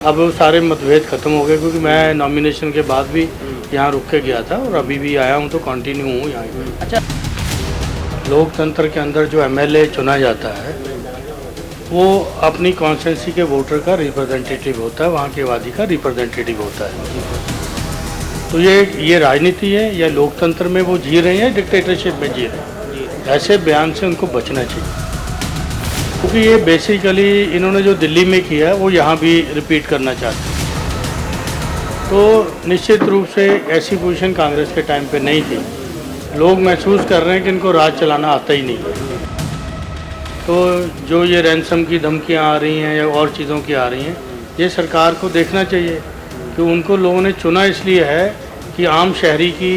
अब वो सारे मतभेद खत्म हो गए क्योंकि मैं नॉमिनेशन के बाद भी यहाँ रुक के गया था और अभी भी आया हूँ तो कंटिन्यू हूँ यहाँ। अच्छा, लोकतंत्र के अंदर जो एमएलए चुना जाता है वो अपनी कॉन्स्टिट्यूंसी के वोटर का रिप्रेजेंटेटिव होता है, वहाँ के वादी का रिप्रेजेंटेटिव होता है। तो ये राजनीति है या लोकतंत्र में वो जी रहे हैं, डिक्टेटरशिप में जी रहे हैं। ऐसे बयान से उनको बचना चाहिए क्योंकि ये बेसिकली इन्होंने जो दिल्ली में किया है वो यहाँ भी रिपीट करना चाहते हैं। तो निश्चित रूप से ऐसी पोजीशन कांग्रेस के टाइम पे नहीं थी। लोग महसूस कर रहे हैं कि इनको राज चलाना आता ही नहीं है। तो जो ये रैंसम की धमकियाँ आ रही हैं या और चीज़ों की आ रही हैं, ये सरकार को देखना चाहिए कि उनको लोगों ने चुना इसलिए है कि आम शहरी की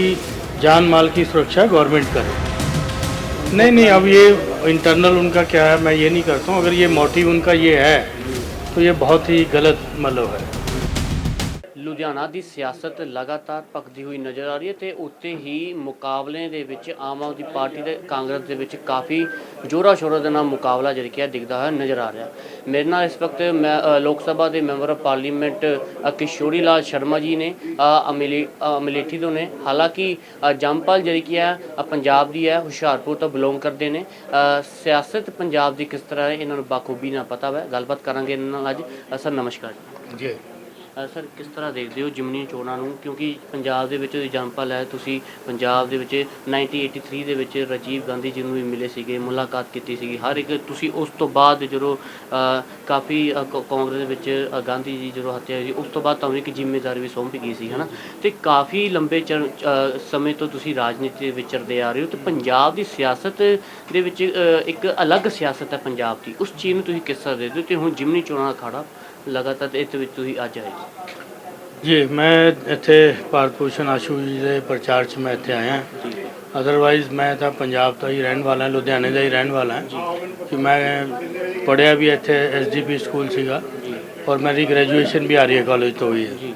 जान माल की सुरक्षा गवर्नमेंट करे। नहीं, अब ये इंटरनल उनका क्या है मैं ये नहीं करता हूँ। अगर ये मोटिव उनका ये है तो ये बहुत ही गलत मतलब है। ਲੁਧਿਆਣਾ ਦੀ ਸਿਆਸਤ ਲਗਾਤਾਰ ਭਖਦੀ ਹੋਈ ਨਜ਼ਰ ਆ ਰਹੀ ਹੈ ਤੇ ਉੱਤੇ ਹੀ ਮੁਕਾਬਲੇ ਦੇ ਵਿੱਚ ਆਮ ਆਦਮੀ ਪਾਰਟੀ ਤੇ ਕਾਂਗਰਸ ਦੇ ਵਿੱਚ ਕਾਫੀ ਜ਼ੋਰਾ ਸ਼ੋਰਾ ਦੇ ਨਾਲ ਮੁਕਾਬਲਾ ਜਿਹੜਾ ਕਿ ਦਿਖਦਾ ਹੋਇਆ ਨਜ਼ਰ ਆ ਰਿਹਾ। ਮੇਰੇ ਨਾਲ ਇਸ ਵਕਤ ਮੈਂ ਲੋਕ ਸਭਾ ਦੇ member of parliament Kishori Lal Sharma ji ਨੇ ਅਮਲੇਠੀ ਤੋਂ ਨੇ। ਹਾਲਾਂਕਿ ਜੰਮਪਲ ਜਿਹੜੀ ਕਿ ਹੈ ਪੰਜਾਬ ਦੀ ਹੈ, ਹੁਸ਼ਿਆਰਪੁਰ ਤੋਂ ਬਿਲੋਂਗ ਕਰਦੇ ਨੇ। ਸਿਆਸਤ ਪੰਜਾਬ ਦੀ ਕਿਸ ਤਰ੍ਹਾਂ ਹੈ ਇਹਨਾਂ ਨੂੰ ਬਾਖੂਬੀ ਨਾਲ ਪਤਾ ਹੈ। ਗੱਲਬਾਤ ਕਰਾਂਗੇ ਇਹਨਾਂ ਨਾਲ ਅੱਜ। ਸਰ ਨਮਸਕਾਰ ਜੀ। ਸਰ ਕਿਸ ਤਰ੍ਹਾਂ ਦੇਖਦੇ ਹੋ ਜਿਮਨੀ ਚੋਣਾਂ ਨੂੰ, ਕਿਉਂਕਿ ਪੰਜਾਬ ਦੇ ਵਿੱਚ ਐਗਜ਼ਾਮਪਲ ਹੈ, ਤੁਸੀਂ ਪੰਜਾਬ ਦੇ ਵਿੱਚ 1983 ਦੇ ਵਿੱਚ ਰਾਜੀਵ ਗਾਂਧੀ ਜੀ ਨੂੰ ਵੀ ਮਿਲੇ ਸੀਗੇ, ਮੁਲਾਕਾਤ ਕੀਤੀ ਸੀਗੀ ਹਰ ਇੱਕ। ਤੁਸੀਂ ਉਸ ਤੋਂ ਬਾਅਦ ਜਦੋਂ ਕਾਫੀ ਕਾਂਗਰਸ ਦੇ ਵਿੱਚ ਗਾਂਧੀ ਜੀ ਜਦੋਂ ਹੱਤਿਆ ਹੋਈ ਉਸ ਤੋਂ ਬਾਅਦ ਤੁਹਾਨੂੰ ਇੱਕ ਜ਼ਿੰਮੇਵਾਰੀ ਵੀ ਸੌਂਪੀ ਗਈ ਸੀ, ਹੈ ਨਾ। ਅਤੇ ਕਾਫੀ ਲੰਬੇ ਸਮੇਂ ਤੋਂ ਤੁਸੀਂ ਰਾਜਨੀਤੀ ਦੇ ਵਿਚਰਦੇ ਆ ਰਹੇ ਹੋ ਅਤੇ ਪੰਜਾਬ ਦੀ ਸਿਆਸਤ ਦੇ ਵਿੱਚ ਇੱਕ ਅਲੱਗ ਸਿਆਸਤ ਹੈ ਪੰਜਾਬ ਦੀ, ਉਸ ਚੀਜ਼ ਨੂੰ ਤੁਸੀਂ ਕਿਸ ਤਰ੍ਹਾਂ ਦੇਖਦੇ ਹੋ? ਅਤੇ ਹੁਣ ਜਿਮਨੀ ਚੋਣਾਂ ਦਾ ਅਖਾੜਾ ਲਗਾਤਾਰ ਇਸ ਵਿੱਚ ਤੁਸੀਂ ਅੱਜ ਆਏ ਜੀ। ਮੈਂ ਇੱਥੇ ਭਾਰਤ ਭੂਸ਼ਣ ਆਸ਼ੂ ਜੀ ਦੇ ਪ੍ਰਚਾਰ 'ਚ ਮੈਂ ਇੱਥੇ ਆਇਆ। ਅਦਰਵਾਈਜ਼ ਮੈਂ ਤਾਂ ਪੰਜਾਬ ਦਾ ਹੀ ਰਹਿਣ ਵਾਲਾ, ਲੁਧਿਆਣੇ ਦਾ ਹੀ ਰਹਿਣ ਵਾਲਾ ਕਿ ਮੈਂ ਪੜ੍ਹਿਆ ਵੀ ਇੱਥੇ SDP ਸਕੂਲ ਸੀਗਾ ਔਰ ਮੇਰੀ ਗ੍ਰੈਜੂਏਸ਼ਨ ਵੀ ਆਰੀਆ ਕਾਲਜ ਤੋਂ ਹੋਈ ਹੈ।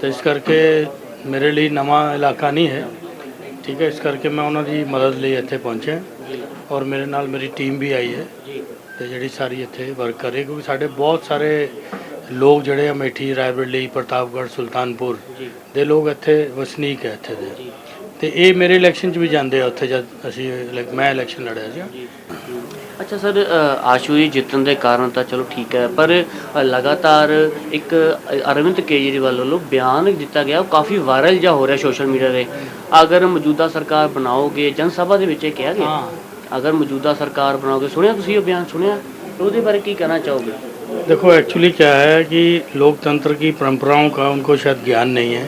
ਤਾਂ ਇਸ ਕਰਕੇ ਮੇਰੇ ਲਈ ਨਵਾਂ ਇਲਾਕਾ ਨਹੀਂ ਹੈ, ਠੀਕ ਹੈ। ਇਸ ਕਰਕੇ ਮੈਂ ਉਹਨਾਂ ਦੀ ਮਦਦ ਲਈ ਇੱਥੇ ਪਹੁੰਚਿਆ ਔਰ ਮੇਰੇ ਨਾਲ ਮੇਰੀ ਟੀਮ ਵੀ ਆਈ ਹੈ ਤੇ ਜਿਹੜੀ ਸਾਰੀ ਇੱਥੇ ਵਰਕ ਕਰ ਰਹੀ, ਕਿਉਂਕਿ ਸਾਡੇ ਬਹੁਤ ਸਾਰੇ ਲੋਕ ਜਿਹੜੇ ਅਮੇਠੀ, ਰਾਏਬਰੇਲੀ, ਪ੍ਰਤਾਪਗੜ੍ਹ, ਸੁਲਤਾਨਪੁਰ ਦੇ ਲੋਕ ਇੱਥੇ ਵਸਨੀਕ ਹੈ ਇੱਥੇ ਦੇ। ਤੇ ਇਹ ਮੇਰੇ ਇਲੈਕਸ਼ਨ 'ਚ ਵੀ ਜਾਂਦੇ ਆ ਉੱਥੇ ਜਦ ਅਸੀਂ ਮੈਂ ਇਲੈਕਸ਼ਨ ਲੜਿਆ ਸੀ। ਅੱਛਾ ਸਰ, ਆਸ਼ੂ ਜੀ ਜਿੱਤਣ ਦੇ ਕਾਰਨ ਤਾਂ ਚਲੋ ਠੀਕ ਹੈ, ਪਰ ਲਗਾਤਾਰ ਇੱਕ ਅਰਵਿੰਦ ਕੇਜਰੀਵਾਲ ਵੱਲੋਂ ਬਿਆਨ ਦਿੱਤਾ ਗਿਆ, ਉਹ ਕਾਫੀ ਵਾਇਰਲ ਜਿਹਾ ਹੋ ਰਿਹਾ ਸੋਸ਼ਲ ਮੀਡੀਆ 'ਤੇ। ਅਗਰ ਮੌਜੂਦਾ ਸਰਕਾਰ ਬਣਾਓਗੇ, ਜਨ ਸਭਾ ਦੇ ਵਿੱਚ ਇਹ ਕਿਹਾ ਗਿਆ, अगर मौजूदा सरकार बनाओगे, सुनिया तुसी ये बयान सुनिया, तो उसके बारे की कहना चाहोगे? देखो एक्चुअली क्या है कि लोकतंत्र की परंपराओं का उनको शायद ज्ञान नहीं है।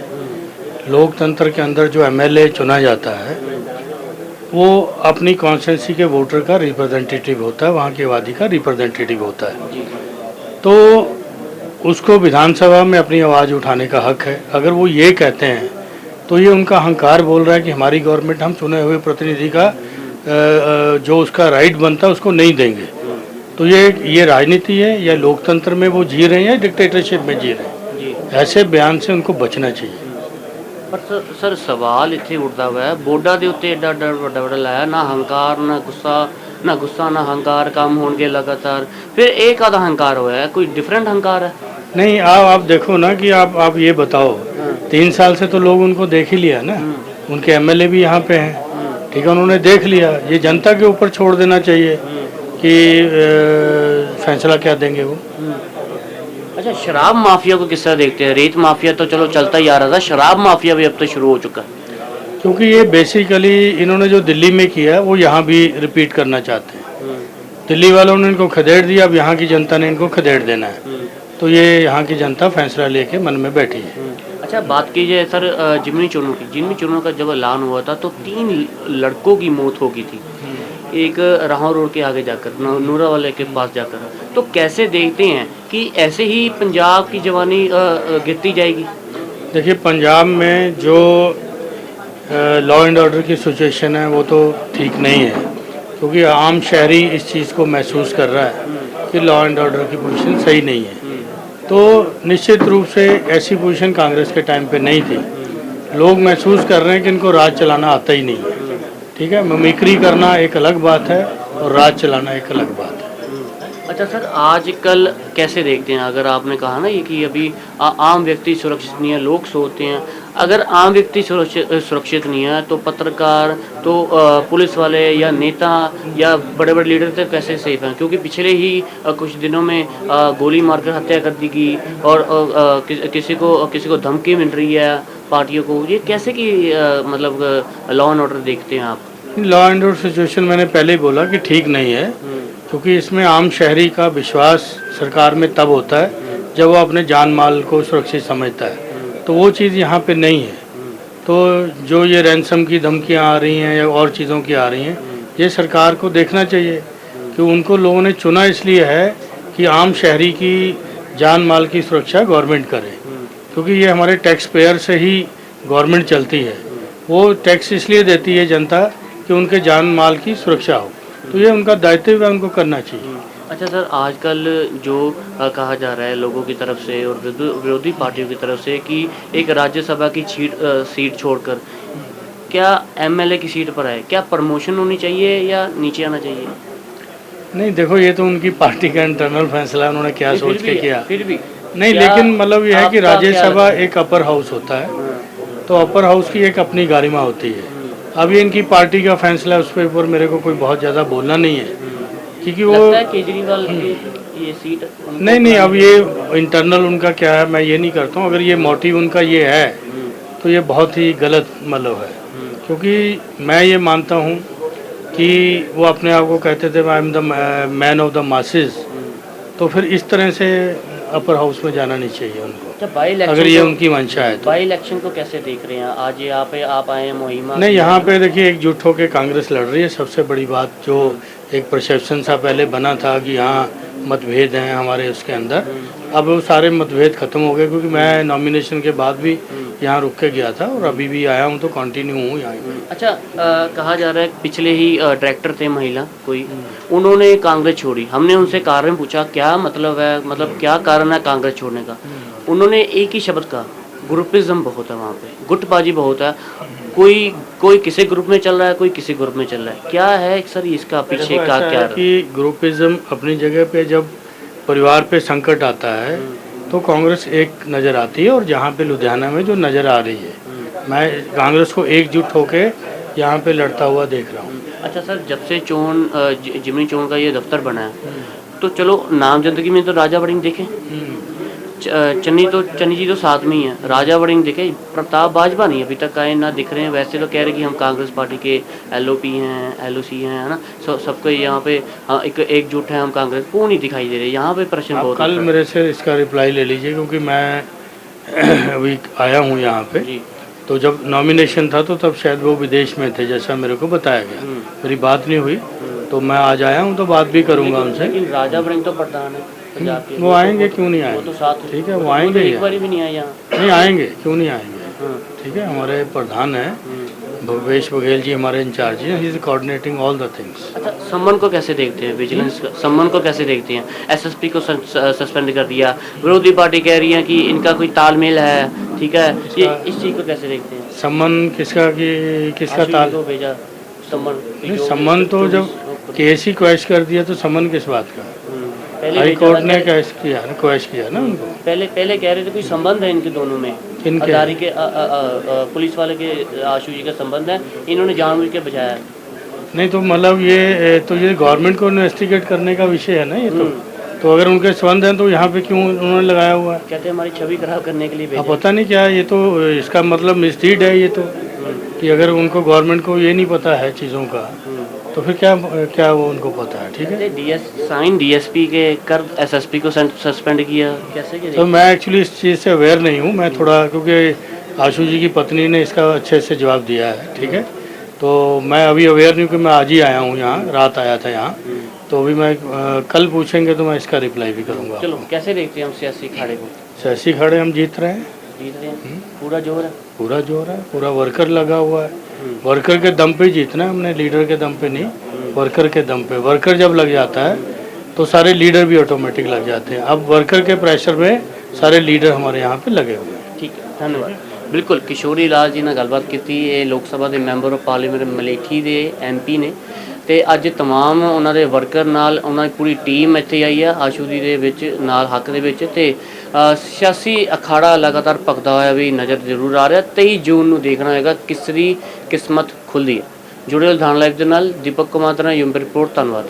लोकतंत्र के अंदर जो एमएलए चुना जाता है वो अपनी कॉन्स्टिट्यूंसी के वोटर का रिप्रेजेंटेटिव होता है, वहाँ के वादी का रिप्रेजेंटेटिव होता है। तो उसको विधानसभा में अपनी आवाज़ उठाने का हक है। अगर वो ये कहते हैं तो ये उनका अहंकार बोल रहा है कि हमारी गवर्नमेंट हम चुने हुए प्रतिनिधि का जो उसका राइट बनता है उसको नहीं देंगे। तो ये राजनीति है या लोकतंत्र में वो जी रहे हैं, डिक्टेटरशिप में जी रहे हैं। ऐसे बयान से उनको बचना चाहिए। पर सर सवाल इत्थे उठदा हुआ है, बोर्डा के उत्ते एडा एडा वड्डा वड्डा लाया, ना हंकार ना गुस्सा ना हंकार काम होंगे लगातार। फिर एक आधा हंकार होया है, कोई डिफरेंट हंकार है? नहीं, आप देखो ना कि आप ये बताओ, 3 साल से तो लोग उनको देख ही लिया ना, उनके एमएलए भी यहाँ पे हैं, ठीक है, उन्होंने देख लिया। ये जनता के ऊपर छोड़ देना चाहिए कि फैसला क्या देंगे वो। अच्छा, शराब माफिया को किस तरह देखते हैं? रेत माफिया तो चलो चलता ही आ रहा था, शराब माफिया भी अब तो शुरू हो चुका है, क्योंकि ये बेसिकली इन्होंने जो दिल्ली में किया है वो यहाँ भी रिपीट करना चाहते हैं। दिल्ली वालों ने इनको खदेड़ दिया, अब यहाँ की जनता ने इनको खदेड़ देना है। तो ये यहाँ की जनता फैसला लेके मन में बैठी है। अच्छा, बात कीजिए सर जिमनी चोरों का जब ऐलान हुआ था तो 3 लड़कों की मौत हो गई थी, एक राहों रोड के आगे जाकर, नूरा वाले के पास जाकर। तो कैसे देखते हैं कि ऐसे ही पंजाब की जवानी गिरती जाएगी? देखिए, पंजाब में जो लॉ एंड ऑर्डर की सिचुएशन है वो तो ठीक नहीं है, क्योंकि आम शहरी इस चीज़ को महसूस कर रहा है कि लॉ एंड ऑर्डर की पोजीशन सही नहीं है। तो निश्चित रूप से ऐसी पोजीशन कांग्रेस के टाइम पे नहीं थी। लोग महसूस कर रहे हैं कि इनको राज चलाना आता ही नहीं है, ठीक है। मिमिक्री करना एक अलग बात है और राज चलाना एक अलग बात है। अच्छा सर, आजकल कैसे देखते हैं, अगर आपने कहा ना ये कि अभी आम व्यक्ति सुरक्षित नहीं है, लोग सोते हैं, अगर आम व्यक्ति सुरक्षित नहीं है तो पत्रकार, तो पुलिस वाले या नेता या बड़े बड़े लीडर तो कैसे सेफ हैं? क्योंकि पिछले ही कुछ दिनों में गोली मारकर हत्या कर दी गई, और किसी को धमकी मिल रही है पार्टियों को, ये कैसे कि मतलब लॉ एंड ऑर्डर देखते हैं आप? लॉ एंड ऑर्डर सिचुएशन मैंने पहले ही बोला कि ठीक नहीं है, क्योंकि इसमें आम शहरी का विश्वास सरकार में तब होता है जब वो अपने जान माल को सुरक्षित समझता है, तो वो चीज़ यहाँ पे नहीं है। तो जो ये रैंसम की धमकियाँ आ रही हैं या और चीज़ों की आ रही हैं, ये सरकार को देखना चाहिए कि उनको लोगों ने चुना इसलिए है कि आम शहरी की जान माल की सुरक्षा गवर्नमेंट करे, क्योंकि ये हमारे टैक्स पेयर से ही गवर्नमेंट चलती है। वो टैक्स इसलिए देती है जनता कि उनके जान माल की सुरक्षा हो, तो ये उनका दायित्व है, उनको करना चाहिए। अच्छा सर, आजकल जो कहा जा रहा है लोगों की तरफ से और विरोधी पार्टियों की तरफ से कि एक राज्यसभा की सीट छोड़कर क्या एमएलए की सीट पर है, क्या प्रमोशन होनी चाहिए या नीचे आना चाहिए? नहीं देखो, ये तो उनकी पार्टी का इंटरनल फैसला है, उन्होंने क्या सोच के किया। फिर भी नहीं, क्या लेकिन मतलब ये है कि आपका राज्यसभा एक अपर हाउस होता है, तो अपर हाउस की एक अपनी गरिमा होती है। अब ये इनकी पार्टी का फैसला है, उस पर ऊपर मेरे को कोई बहुत ज़्यादा बोलना नहीं है, क्योंकि वो लगता है केजरीवाल की ये सीट नहीं, अब ये इंटरनल उनका क्या है मैं ये नहीं करता हूँ। अगर ये मोटिव उनका ये है तो ये बहुत ही गलत मतलब है, क्योंकि मैं ये मानता हूँ कि वो अपने आप को कहते थे I am the man of the masses, तो फिर इस तरह से अपर हाउस में जाना नहीं चाहिए उनको, अगर ये उनकी मंशा है तो। बाई इलेक्शन को कैसे देख रहे हैं? आज यहाँ पे आप आए हैं मुहिमा नहीं, यहाँ पे देखिए एकजुट होकर कांग्रेस लड़ रही है। सबसे बड़ी बात जो एक परसेप्शन सा पहले बना था कि यहाँ मतभेद हैं हमारे उसके अंदर, अब वो सारे मतभेद खत्म हो गए, क्योंकि मैं नॉमिनेशन के बाद भी यहाँ रुक के गया था और अभी भी आया हूँ, तो कंटिन्यू हूँ यहाँ। अच्छा, कहा जा रहा है पिछले ही डायरेक्टर थे महिला कोई, उन्होंने कांग्रेस छोड़ी, हमने उनसे कारण पूछा क्या मतलब है, मतलब क्या कारण है कांग्रेस छोड़ने का, उन्होंने एक ही शब्द कहा, ग्रुपिज्म बहुत है वहाँ पे, गुटबाजी बहुत है, कोई किसी ग्रुप में चल रहा है, कोई किसी ग्रुप में चल रहा है। क्या है सर इसका पीछे का क्या कि ग्रुपिज्म अपनी जगह पे, जब परिवार पे संकट आता है तो कांग्रेस एक नज़र आती है, और जहाँ पे लुधियाना में जो नज़र आ रही है, मैं कांग्रेस को एकजुट होके यहाँ पे लड़ता हुआ देख रहा हूँ। अच्छा सर, जब से जिमनी चौन का ये दफ्तर बना है, तो चलो नामजदगी में तो राजा वड़िंग देखे, चन्नी जी तो साथ में ही है, राजा वड़िंग देखे, प्रताप बाजवा नहीं अभी तक आए, ना दिख रहे हैं। वैसे तो कह रहे कि हम कांग्रेस पार्टी के एलओपी हैं, एलओसी हैं, है ना, सबको यहाँ पे एकजुट है हम कांग्रेस, को नहीं दिखाई दे रहे यहाँ पे। प्रश्न बहुत कल मेरे से इसका रिप्लाई ले लीजिए, क्योंकि मैं अभी आया हूँ यहाँ पे, तो जब नॉमिनेशन था तो तब शायद वो विदेश में थे, जैसा मेरे को बताया गया। मेरी बात नहीं हुई, तो मैं आज आया हूँ तो बात भी करूँगा उनसे। लेकिन राजा वड़िंग तो प्रधान है पंजाब के, वो आएंगे, क्यों नहीं आएंगे, वो तो साथ, ठीक है, वो आएंगे, एक बार भी नहीं आए यहाँ। नहीं आएंगे, क्यों नहीं आएंगे, ठीक है, हमारे प्रधान है भूपेश बघेल जी, हमारे इंचार्ज हैं, he is coordinating all the things. अच्छा, सम्मन को कैसे देखते हैं, विजिलेंस का सम्मन को कैसे देखते हैं? एसएसपी को सस्पेंड कर दिया, विरोधी पार्टी कह रही है कि इनका कोई तालमेल है, ठीक है, ये इस चीज़ को कैसे देखते हैं? सम्मन किसका ताल को भेजा नहीं, सम्मन तो जब केस ही क्वैश कर दिया तो सम्मन किस बात का, हाई कोर्ट ने क्वैश किया ना उनको। पहले कह रहे थे कोई संबंध है इनके दोनों में, अदारी के पुलिस वाले के आशु जी का संबंध है, इन्होंने जानबूझ के बचाया। नहीं तो मतलब ये गवर्नमेंट को इन्वेस्टिगेट करने का विषय है ना ये तो अगर उनके संबंध हैं तो यहाँ पे क्यों उन्होंने लगाया हुआ है? कहते हैं हमारी छवि खराब करने के लिए भेजा। अब पता नहीं क्या, ये तो इसका मतलब मिसलीड है ये तो, कि अगर उनको गवर्नमेंट को ये नहीं पता है चीज़ों का तो फिर क्या वो उनको पता है, ठीक है। डीएसपी के कर एसएसपी को सस्पेंड किया, कैसे किया? तो मैं एक्चुअली इस चीज़ से अवेयर नहीं हूँ, मैं थोड़ा, क्योंकि आशु जी की पत्नी ने इसका अच्छे से जवाब दिया है, ठीक है, तो मैं अभी अवेयर नहीं हूँ, कि मैं आज ही आया हूँ यहाँ, रात आया था यहाँ, तो अभी मैं कल पूछेंगे तो मैं इसका रिप्लाई भी करूँगा। चलो, कैसे देखते हैं हम सियासी अखाड़े को? सियासी अखाड़े हम जीत रहे हैं, पूरा जोर है, पूरा वर्कर लगा हुआ है, वर्कर के दम पे जीतना है हमने, लीडर के दम पे नहीं, वर्कर के दम पे। वर्कर जब लग जाता है तो सारे लीडर भी ऑटोमेटिक लग जाते हैं। अब वर्कर के प्रेशर में सारे लीडर हमारे यहाँ पे लगे हुए हैं। ठीक है, धन्यवाद। बिल्कुल किशोरी लाल जी ने गलबात की, लोक सभा के मैंबर ऑफ पार्लीमेंट मलेठी के MP ने ਤੇ ਅੱਜ तमाम ਉਹਨਾਂ ਦੇ ਵਰਕਰ ਨਾਲ ਉਹਨਾਂ ਦੀ ਪੂਰੀ ਟੀਮ ਇੱਥੇ ਆਈ ਆ ਆਸ਼ੂ ਦੀ ਦੇ ਵਿੱਚ ਨਾਲ ਹੱਕ ਦੇ ਵਿੱਚ ਤੇ ਸਿਆਸੀ ਅਖਾੜਾ ਲਗਾਤਾਰ ਭਖਦਾ ਹੋਇਆ ਵੀ ਨਜ਼ਰ ਜ਼ਰੂਰ ਆ ਰਿਹਾ। 23 ਜੂਨ ਨੂੰ ਦੇਖਣਾ ਹੋਏਗਾ ਕਿਸ ਦੀ ਕਿਸਮਤ ਖੁੱਲਦੀ ਹੈ। ਜੁੜੇ ਲੁਧਿਆਣਾ ਲਾਈਵ ਦੇ ਨਾਲ ਦੀਪਕ ਕੁਮਾਰ ਦਾ ਯੂਮ ਰਿਪੋਰਟ। ਧੰਨਵਾਦ।